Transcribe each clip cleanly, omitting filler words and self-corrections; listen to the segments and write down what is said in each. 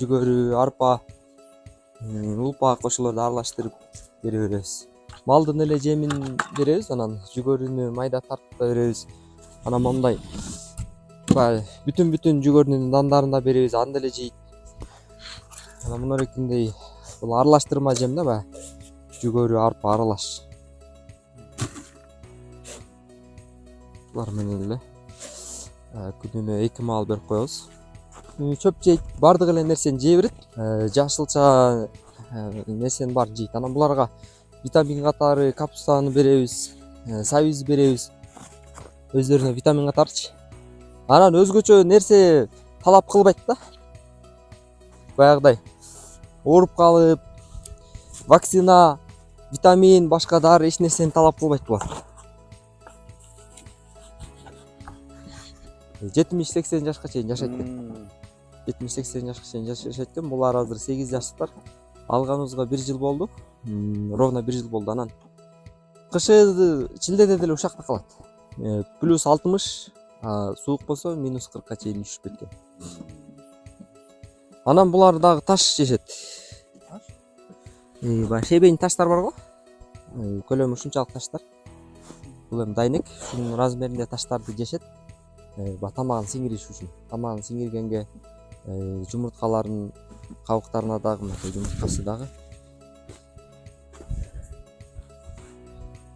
жүгөрү, арпа, улпа кошуларды аралаштырып бере беребиз. Малдын эле жемин беребиз, анан жүгөрүнү майда тартып беребиз. Анан мондай бүтүн жүгөрүнүн дандарын да беребиз, аны деле жейт. Анан мынорекиндей бул аралаштырма жем да, баягы жүгөрү, арпа аралаш. Булар менен эле күнүнө 2 маал берип коебуз. Чөп жейт, бардык эле нерсени жей берет. Жашылча нерсенин баарын жейт. Анан буларга витамин катары капустаны беребиз, сабиз беребиз. Өздөрүнө витамин катарчы. Анан өзгөчө нерсе талап кылбайт да. Баягыдай ооруп калып, вакцина, витамин, башка дары эч нерсени талап кылбайт булар. 70-80 жашка чейин жашайт экен. 70-80 жашка чейин жашайт экен. Булар азыр 8 жаштар. Алганыбызга 1 жыл болду. Ровно 1 жыл болду. Анан кышы чилдеде деле ушакта калат. Плюс 60, суук болсо минус 40ка чейин түшүп кеткен. Анан булар дагы таш жешет. Баягы шебень таштар бар го. Көлөмү ушунчалык таштар. Бул эми дайнек, ушунун размеринде таштарды жешет. Тамагын сиңириш үчүн. Тамагын сиңиргенге жумурткаларын кабыктарына дагы мындай жумурткасы дагы.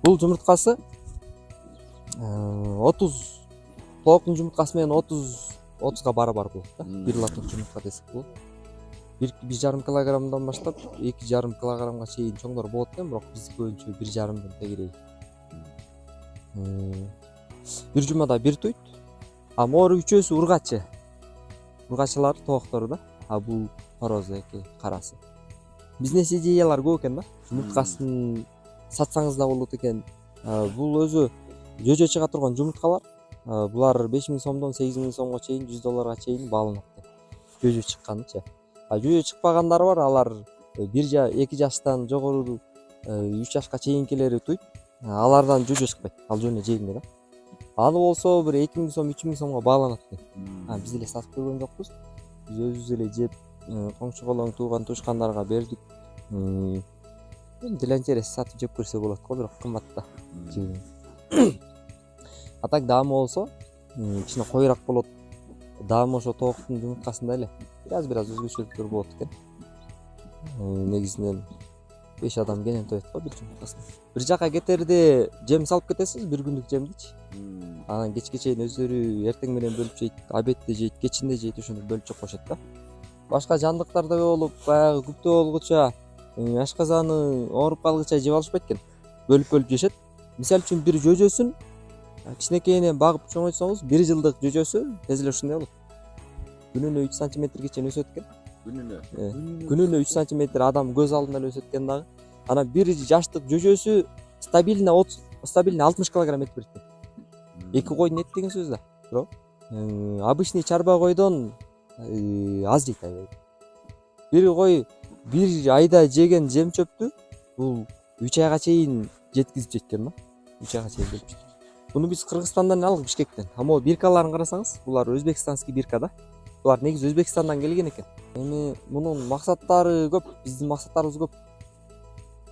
Бул жумурткасы 30 тооктун жумурткасы менен 30га барабар болот да. Бир лоток жумуртка десек болот. 1,5 килограммдан баштап 2,5 килограммга чейин чоңдор болот экен, бирок биздики боюнча 1,5 тегерей. Бир жумада бир туйт. Мору үчөөсү ургачы. Ургачылар тооктору да. Бул корозу эки карасы. Бизнес идеялар көп экен да. Жумурткасын сатсаңыз да болот экен. Бул өзү жөжө чыга турган жумурткалар. Булар 5.000 сомдон 8.000 сомго чейин, $100 чейин бааланат. Жөжө чыкканычы. Жөжө чыкпагандары бар, алар 2 жаштан жогору 3 жашка чейинкилери туйт. Алардан жөжө чыкпайт. Ал жөн эле жегине да. Аны болсо бир 2.000 сом, 3.000 сомго бааланат экен. Биз эле сатып көргөн жокпуз. Биз өзүбүз эле жеп, коңшу колоң, тууган тушкандарга бердик. Деле интерес сатып жеп көрсө болот го, бирок кымбат да. Так даамы болсо, кичине койрак болот. Даамы ошо тооктун жумурткасында эле бир аз өзгөчөлүктөр болот экен. Негизинен 5 адам кенен тоет го бир жумурткасын. Бир жака кетерде жем салып кетесиз, бир күндүк жемдичи. Анан кечке чейин өздөрү эртең менен бөлүп жейт, обедте жейт, кечинде жейт, ошондо бөлүп жеп коюшат да. Башка жандыктар да болуп, баягы күптөө болгуча ашказаны ооруп калгыча жеп алышпайт экен. Бөлүп жешет. Мисалы үчүн бир жөжөсүн кичинекейинен багып чоңойтсоңуз, 1 жылдык жөжөсү тез эле ушундай болот. Күнүнө 3 сантиметрге чейин өсөт экен. Күнүнө 3 сантиметр адам көз алдында эле өсөт экен дагы. Анан 1 жаштык жөжөсү стабильно 60 килограмм эт берет экен. 2 койдун эти деген сөз да. Бирок обычный чарба койдон аз жейт аябай. Бир кой бир айда жеген жем чөптү бул 3 айга чейин жеткизип жеткен да. 3 айга чейин жетип. Буну биз Кыргызстандан алдык, Бишкектен. Могу биркаларын карасаңыз, булар өзбекстанский бирка да. Булар негизи Өзбекстандан келген экен. Эми мунун максаттары көп, биздин максаттарыбыз көп.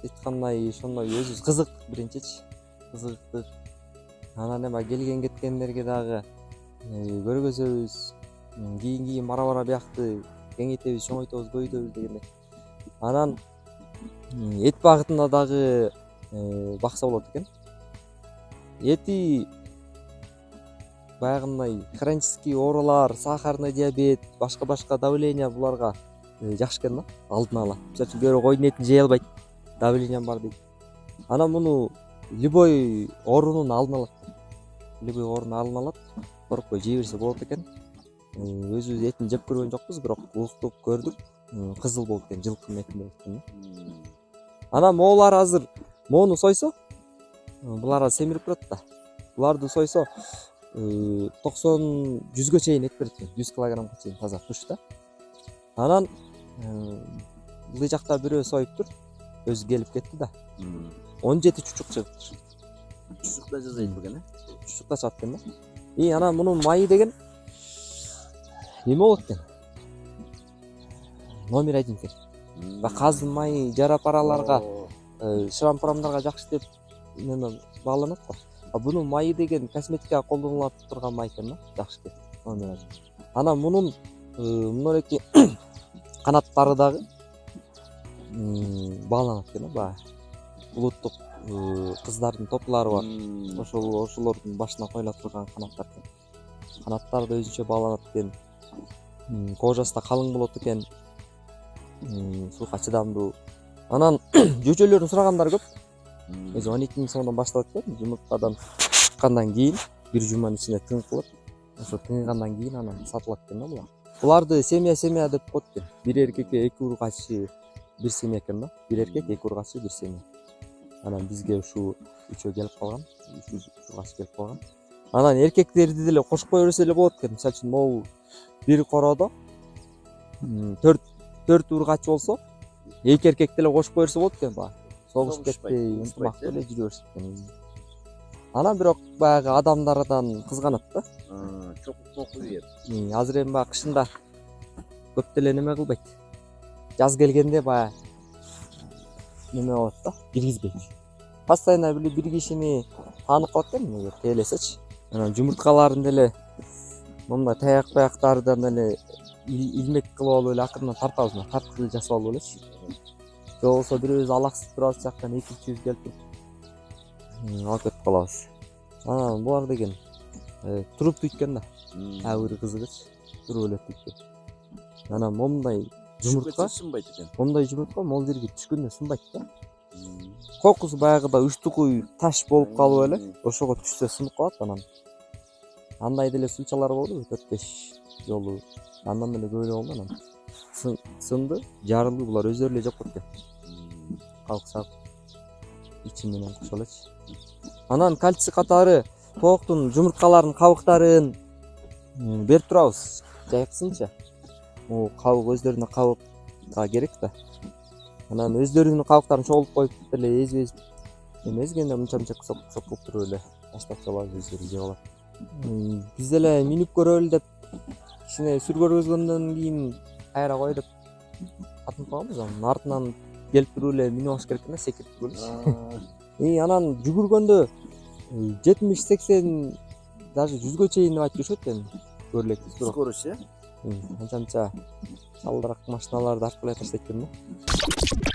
Айткандай ошондой өзүбүз кызыктык биринчичи. Кызыктык. Анан эми келген кеткендерге дагы көргөзөбүз. Кийин бара биякты кеңейтебиз, чоңойтобуз, көбөйтөбүз дегендей. Анан эт багытында дагы бакса болот экен. Эти баягындай хронический оорулар, сахарный диабет, башка давление буларга жакшы экен да, алдын ала. Мисалы үчүн бирөө койдун этин жей албайт, давлением бар дейт. Анан муну любой оорунун алдын алат. Любой ооруну алдын алат. Коркпой жей берсе болот экен. Өзүбүз этин жеп көргөн жокпуз, бирок уктуп көрдүк. Кызыл болот экен, жылкынын эти болот экен. Анан моулар азыр моуну сойсо, булар семирип турат да. Буларды сойсо 90-100га чейин эт берет экен, 100 килограммга чейин таза туш да. Анан бул жакта бирөө союптур, өзү келип кетти да. 17 чучук чыгыптыр. Чучукта жасайт бекен, чучукта чыгат экен да. Анан мунун майы деген эме болот экен. номер 1 экен. Казын майы жара параларга, шрампурамдарга жакшы деп неме бааланат го. Бунун майы деген косметикага колдонулат турган май экен да, жакшы экен. Номер 1. Анан мунун мынакей канаттары дагы бааланат экен да, баягы улуттук кыздардын топлору бар. Ошолордун башына коюла турган канаттар экен. Канаттары да өзүнчө бааланат экен. Кожасы да калың болот экен. Сууга чыдамдуу. Анан жөчөлөрүн сурагандар көп. Өзү 12 000 сомдон башталат экен. Жумурткадан чыккандан кийин бир жуманын ичинде тыңкылып, ошо тыңыгандан кийин анан сатылат экен да булар. Буларды семья деп коет экен. Бир эркекке 2 ургачы бир семья экен да. Бир эркек 2 ургачы бир семья. Анан бизге ушу 3 келип калган. 3 ургач келип калган. Анан эркектерди деле кошуп кое берсе эле болот экен. Мисалы үчүн могу бир короодо 4 ургач болсо, 2 эркек деле кошуп кое берсе болот экен баягы. Согушуп кетпей, ынтымактуу эле жүрө беришет экен. Анан бирок баягы адамдардан кызганат да. Чокуп ийет. Азыр эми баягы кышында көп деле неме кылбайт. Жаз келгенде баягы неме болот да, киргизбейт. Постоянно бир кишини таанып калат экен, эгер тейлесечи. Анан жумурткаларын деле мындай таяк-паяктардан эле илмек кылып алып эле акырынан тартабыз, тарткы эле жасап алып элечи. Же болбосо бирөөбүз алаксып турабыз жактан экинчибиз келип туруп алып кетип калабыз. Анан булар деген туруп түйткөн да. Бир кызыгыч туруп эле түйткөн. Анан момундай жумуртка сынбайт экен. Момундай жумуртка могул жерге түшкөндө сынбайт да. Кокусу баягыда учтукуй таш болуп калып эле, ошого түшсө сынып калат анан. Андай деле случайлар болду, 4-5 жолу. Андан эле көп эле болду анан. Сынды, жарылды, булар өздөрү эле жок болуп кетти. Калксап ичи менен кошо элечи. Анан кальций катары тооктун жумурткаларынын кабыктарын берип турабыз. Жайкысынча. Могу кабык өздөрүнө кабыкка керек да. Анан өздөрүнүн кабыктарын чогултуп коюп деле эзбейбиз. Эзгенде мынча кылып туруп эле таштап салабыз, өздөрү жеп алат. Биз деле минип көрөлү деп кичине сүргөргөзгөндөн кийин кайра кой деп атынып калганбыз. Анын артынан келип туруп эле минип алыш керек экен, секирип туруп. Анан жүгүргөндө 70-80 даже 100гө чейин деп айтып жүрүшөт экен. Көрүлөт. Скорость, анча чалдырак машиналарды арткылай таштайт экен да.